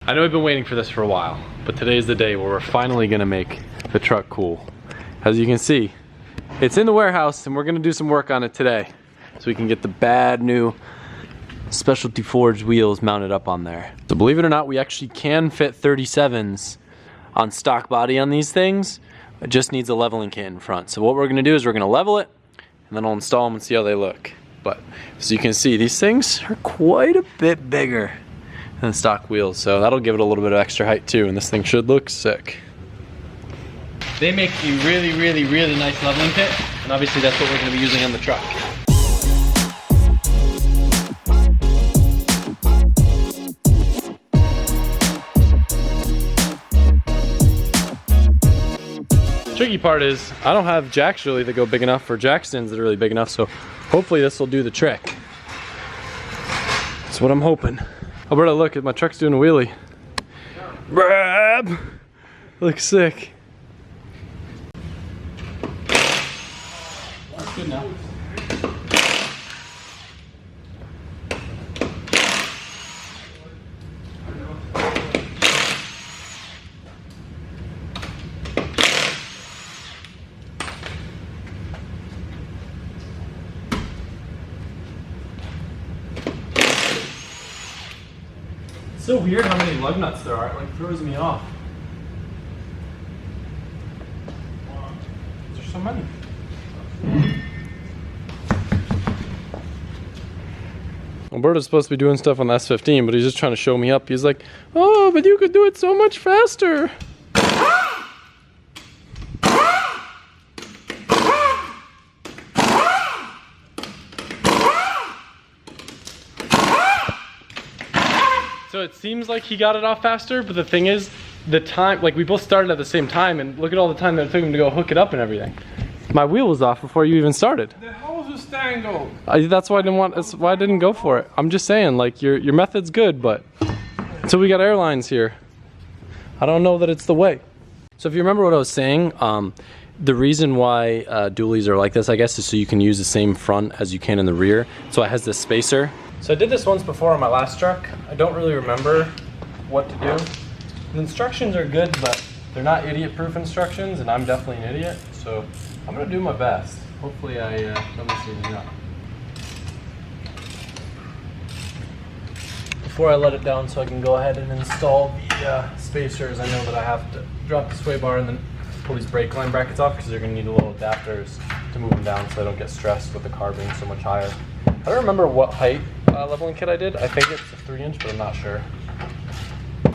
I know we've been waiting for this for a while, but today's the day where we're finally gonna make the truck cool. As you can see, it's in the warehouse and we're gonna do some work on it today so we can get the bad new specialty forged wheels mounted up on there. So believe it or not, we actually can fit 37s on stock body on these things. It just needs a leveling kit in front. So what we're gonna do is we're gonna level it and then I'll install them and see how they look. But as you can see, these things are quite a bit bigger than stock wheels, so that'll give it a little bit of extra height too, and this thing should look sick. They make a really, really, really nice leveling kit, and obviously that's what we're gonna be using on the truck. Tricky part is, I don't have jacks really that go big enough, or jack stands that are really big enough, so hopefully this will do the trick. That's what I'm hoping. Alberta, look, my truck's doing a wheelie. Brab! Looks sick. That's good now. It's so weird how many lug nuts there are. It like throws me off. There's so many. Alberto's supposed to be doing stuff on the S15, but he's just trying to show me up. He's like, oh, but you could do it so much faster. So it seems like he got it off faster, but the thing is, the time, like we both started at the same time, and look at all the time that it took him to go hook it up and everything. My wheel was off before you even started. The hose was tangled. That's why I didn't want. That's why I didn't go for it. I'm just saying, like your method's good, but so we got airlines here. I don't know that it's the way. So if you remember what I was saying, the reason why dualies are like this, I guess, is so you can use the same front as you can in the rear. So it has this spacer. So I did this once before on my last truck. I don't really remember what to do. The instructions are good, but they're not idiot-proof instructions, and I'm definitely an idiot. So I'm gonna do my best. Hopefully I don't mess anything up. Before I let it down so I can go ahead and install the spacers, I know that I have to drop the sway bar and then pull these brake line brackets off because they're gonna need a little adapters to move them down so I don't get stressed with the car being so much higher. I don't remember what height leveling kit I did. I think it's a 3-inch, but I'm not sure.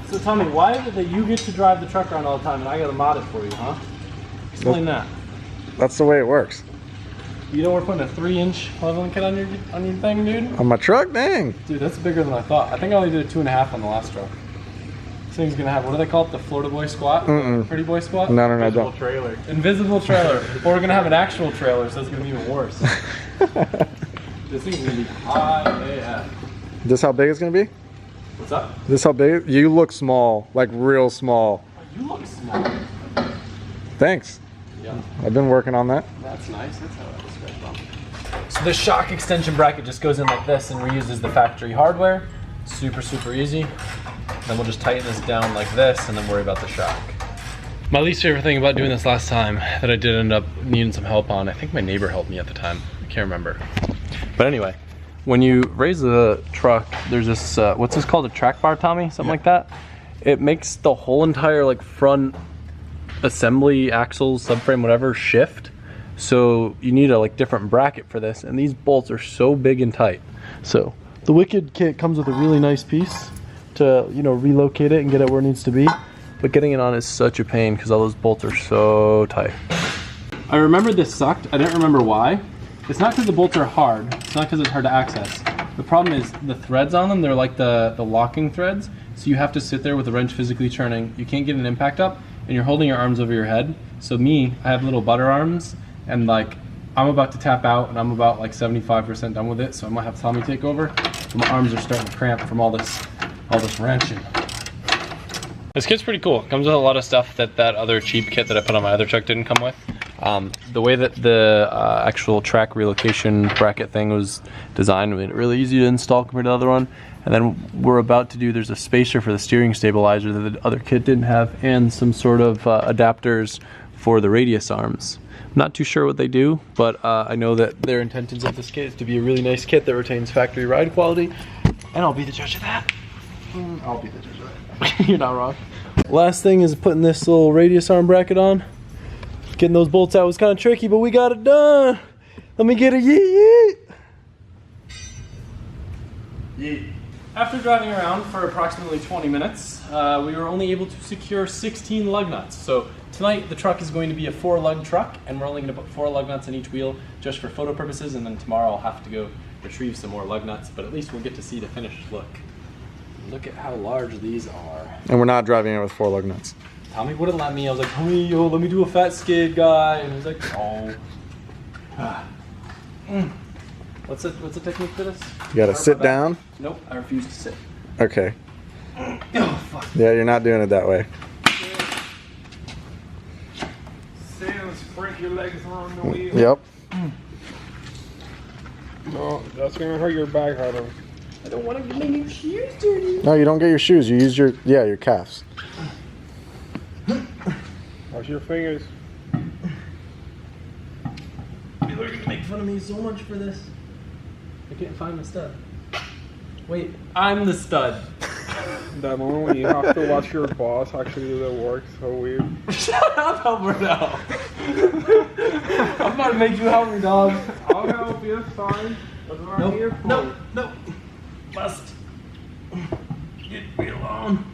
So tell me, why is it that you get to drive the truck around all the time and I gotta mod it for you, huh? Explain that. That's the way it works. You know we're putting a 3-inch leveling kit on your thing, dude? On my truck? Dang. Dude, that's bigger than I thought. I think I only did a 2.5 on the last truck. This thing's gonna have, what do they call it? The Florida boy squat? Pretty boy squat? No, Invisible don't. trailer. Invisible trailer. Or we're gonna have an actual trailer, so it's gonna be even worse. This thing's gonna be high AF. This how big it's gonna be? What's up? This how big? You look small, like real small. Oh, you look small. Thanks. Yeah. I've been working on that. That's nice. That's how I describe them. So the shock extension bracket just goes in like this and reuses the factory hardware. Super, super easy. Then we'll just tighten this down like this and then worry about the shock. My least favorite thing about doing this last time that I did end up needing some help on, I think my neighbor helped me at the time. I can't remember. But anyway, when you raise the truck, there's this, what's this called, a track bar, Tommy? Something like that? It makes the whole entire like front assembly, axles, subframe, whatever, shift. So you need a like different bracket for this, and these bolts are so big and tight. So the Wicked kit comes with a really nice piece to, you know, relocate it and get it where it needs to be. But getting it on is such a pain because all those bolts are so tight. I remember this sucked. I didn't remember why. It's not because the bolts are hard. It's not because it's hard to access. The problem is the threads on them, they're like the locking threads. So you have to sit there with the wrench physically turning. You can't get an impact up, and you're holding your arms over your head. So me, I have little butter arms, and like I'm about to tap out, and I'm about like 75% done with it. So I might have Tommy take over. So my arms are starting to cramp from all this wrenching. This kit's pretty cool. It comes with a lot of stuff that other cheap kit that I put on my other truck didn't come with. The way that the actual track relocation bracket thing was designed made it really easy to install compared to the other one. And then we're about to do, there's a spacer for the steering stabilizer that the other kit didn't have, and some sort of adapters for the radius arms. I'm not too sure what they do, but I know that their intentions of this kit is to be a really nice kit that retains factory ride quality, and I'll be the judge of that. I'll be the judge of that. You're not wrong. Last thing is putting this little radius arm bracket on. Getting those bolts out was kind of tricky, but we got it done. Let me get a yeet. Yeet. After driving around for approximately 20 minutes, we were only able to secure 16 lug nuts. So tonight the truck is going to be a 4-lug truck, and we're only going to put 4 lug nuts in each wheel just for photo purposes, and then tomorrow I'll have to go retrieve some more lug nuts, but at least we'll get to see the finished look. Look at how large these are. And we're not driving it with 4 lug nuts. Tommy wouldn't let me. I was like, Tommy, yo, let me do a fat skid, guy. And he's like, oh. What's the technique for this? You gotta sit down? Nope, I refuse to sit. Okay. Oh, fuck. Yeah, you're not doing it that way. Sit and spread your legs on the wheel. Yep. No, that's gonna hurt your back, Adam. I don't want to get my new shoes dirty. No, you don't get your shoes. You use your calves. Wash your fingers. People are gonna make fun of me so much for this. I can't find the stud. Wait, I'm the stud. That moment when you have to watch your boss actually do the work, so weird. Shut up, Alberto. I'm about to make you help me, dog. I'll help you, sorry. That's what I'm here for. Nope. Must. Get me alone.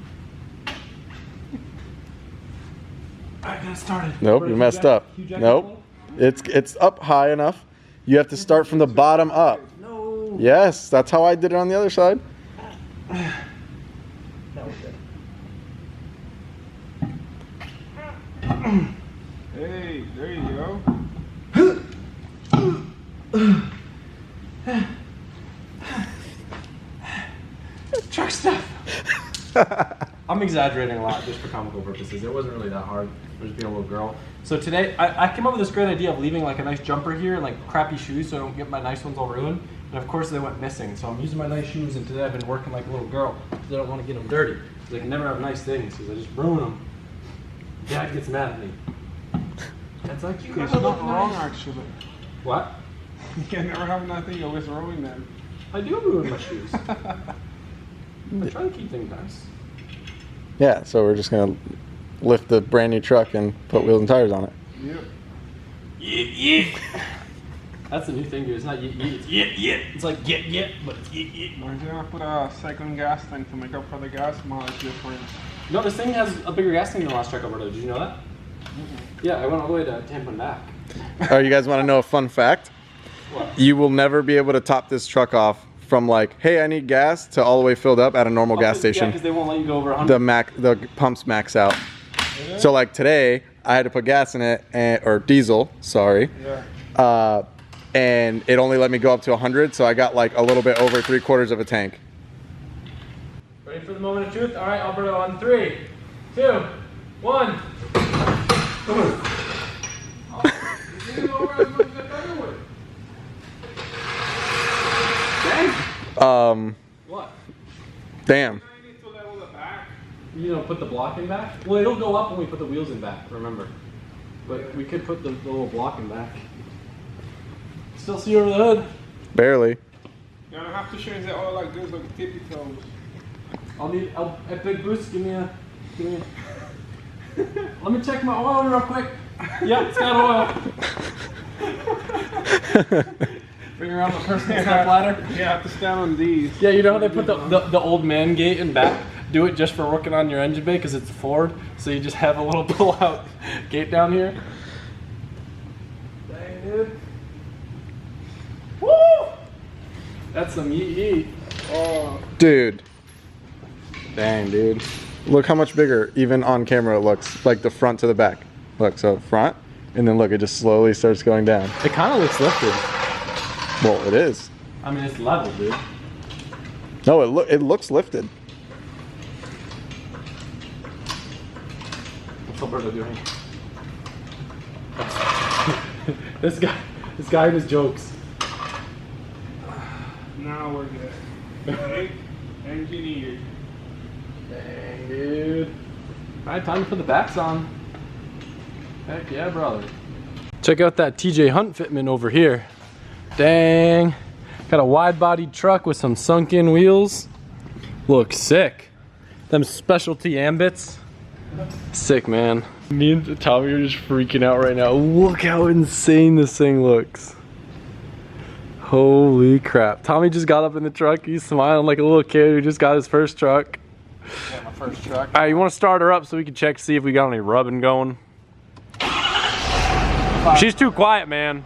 Alright, got it started. Nope, you messed up. Nope. It's up high enough. You have to start from the bottom up. No. Yes, that's how I did it on the other side. That was good. Hey, there you go. Truck stuff. I'm exaggerating a lot just for comical purposes. It wasn't really that hard. I was just being a little girl. So today, I came up with this great idea of leaving like a nice jumper here and like crappy shoes so I don't get my nice ones all ruined. And of course they went missing. So I'm using my nice shoes, and today I've been working like a little girl because I don't want to get them dirty. Because I can never have nice things because I just ruin them. Dad gets mad at me. Dad's like, you It's gotta not look wrong, nice. actually. What? You can never have nothing, you always ruin them. I do ruin my shoes. I try to keep things nice. Yeah, so we're just gonna lift the brand new truck and put wheels and tires on it. Yep. Yeah. That's a new thing, dude. It's not it's yeah. It's like yeah, but it's yeah. We're gonna put a second gas tank to make up for the gas mileage difference. No, this thing has a bigger gas tank than the last truck over there. Did you know that? Yeah, I went all the way to Tampa and back. Oh, you guys want to know a fun fact? What? You will never be able to top this truck off from like, hey, I need gas, to all the way filled up at a normal gas Yeah, station. because they won't let you go over 100. The pumps max out. So like today, I had to put gas in it, or diesel, sorry. Yeah. And it only let me go up to 100, so I got like a little bit over 3/4 of a tank. Ready for the moment of truth? All right, Alberto, on 3, 2, 1. What? Damn. You know, put the block in back? Well, it'll go up when we put the wheels in back, remember. But we could put the little block in back. Still see over the hood? Barely. You don't have to change the oil like this, like tippy toes. I'll need a big boost. Give me a. Let me check my oil real quick. Yep, it's got oil. Bring around the personal step ladder. Yeah, I have to stand on these. Yeah, you know how they put the old man gate in back? Do it just for working on your engine bay because it's a Ford. So you just have a little pull-out gate down here. Dang, dude. Woo! That's some yee. Oh. Dude. Dang, dude. Look how much bigger, even on camera, it looks like the front to the back. Look, so front, and then look, it just slowly starts going down. It kind of looks lifted. Well, it is. I mean, it's level, dude. No, it looks lifted. What's Alberto doing? This guy and his jokes. Now we're good. Engineered. Dang, dude. Alright, time to put the backs on. Heck yeah, brother. Check out that TJ Hunt fitment over here. Dang. Got a wide-bodied truck with some sunk-in wheels. Looks sick. Them specialty ambits. Sick, man. Me and Tommy are just freaking out right now. Look how insane this thing looks. Holy crap. Tommy just got up in the truck. He's smiling like a little kid who just got his first truck. Yeah, my first truck. All right, you want to start her up so we can check to see if we got any rubbing going? She's too quiet, man.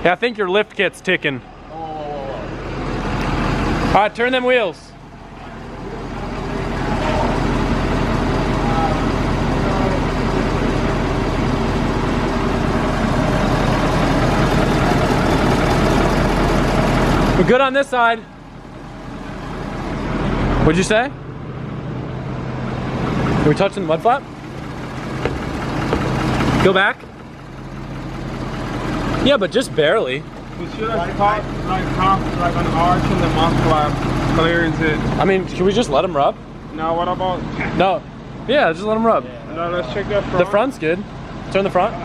Yeah, I think your lift kit's ticking. All right, turn them wheels. We're good on this side. What'd you say? Are we touching the mud flap? Go back. Yeah, but just barely. We should have caught like an arch in the mud flap clears it. I mean, should we just let him rub? Now what about? No. Yeah, just let him rub. Now let's check that front. The front's good. Turn the front.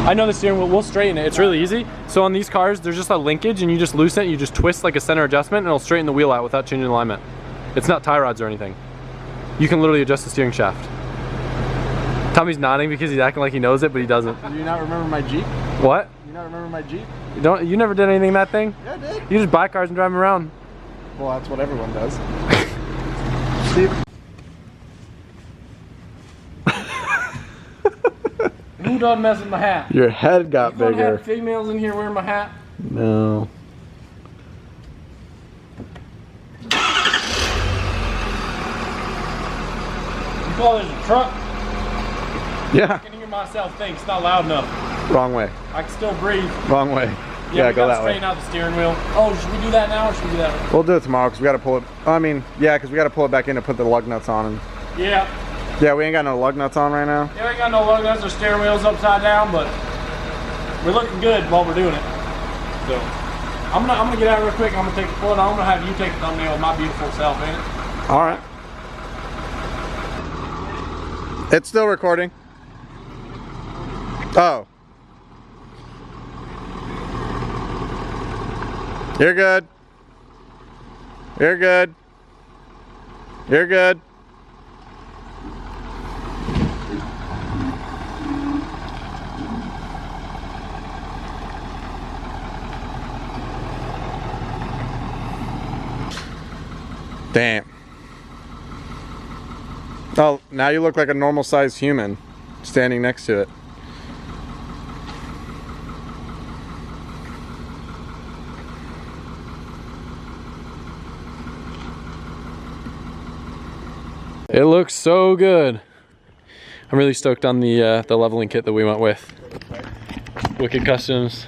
I know the steering wheel, we'll straighten it. It's really easy. So on these cars, there's just a linkage and you just loosen it, you just twist like a center adjustment and it'll straighten the wheel out without changing alignment. It's not tie rods or anything. You can literally adjust the steering shaft. Tommy's nodding because he's acting like he knows it, but he doesn't. Do you not remember my Jeep? What? You not remember my Jeep? You never did anything in that thing? Yeah, I did. You just buy cars and drive them around. Well, that's what everyone does. Steve. Who done mess with my hat? Your head got You bigger. have females in here wearing my hat? No. You call this a truck? Yeah. I can hear myself think. It's not loud enough. Wrong way. I can still breathe. Wrong way. Yeah, Yeah, go that way. Straighten out the steering wheel. Oh, should we do that now or should we do that? We'll do it tomorrow because we got to pull it. I mean, yeah, because we got to pull it back in to put the lug nuts on. And Yeah. yeah, we ain't got no lug nuts on right now. Yeah, we ain't got no lug nuts or steering wheels upside down, but we're looking good while we're doing it. So I'm gonna get out real quick. I'm gonna take the photo. I'm gonna have you take a thumbnail of my beautiful self, ain't it? All right. It's still recording. Oh. You're good. You're good. You're good. Damn. Oh, now you look like a normal sized human standing next to it. It looks so good. I'm really stoked on the leveling kit that we went with. Wicked Customs,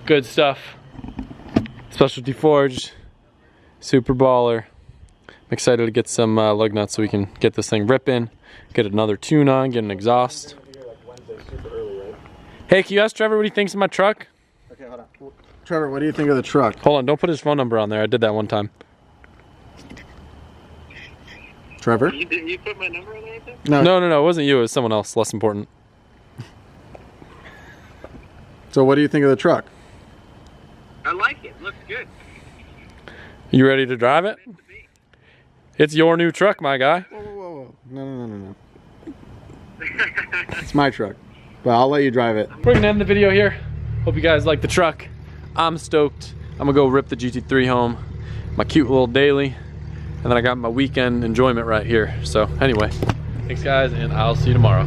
good stuff. Specialty forged, super baller. I'm excited to get some lug nuts so we can get this thing ripping, get another tune on, get an exhaust. Hey, can you ask Trevor what he thinks of my truck? Okay, hold on. Trevor, what do you think of the truck? Hold on, don't put his phone number on there. I did that one time. Trevor? Did you put my number on there? I think? No. No, it wasn't you. It was someone else, less important. So what do you think of the truck? I like it. Looks good. You ready to drive it? It's your new truck, my guy. Whoa. No. It's my truck, but I'll let you drive it. We're gonna end the video here. Hope you guys like the truck. I'm stoked. I'm gonna go rip the GT3 home. My cute little daily. And then I got my weekend enjoyment right here. So anyway, thanks guys, and I'll see you tomorrow.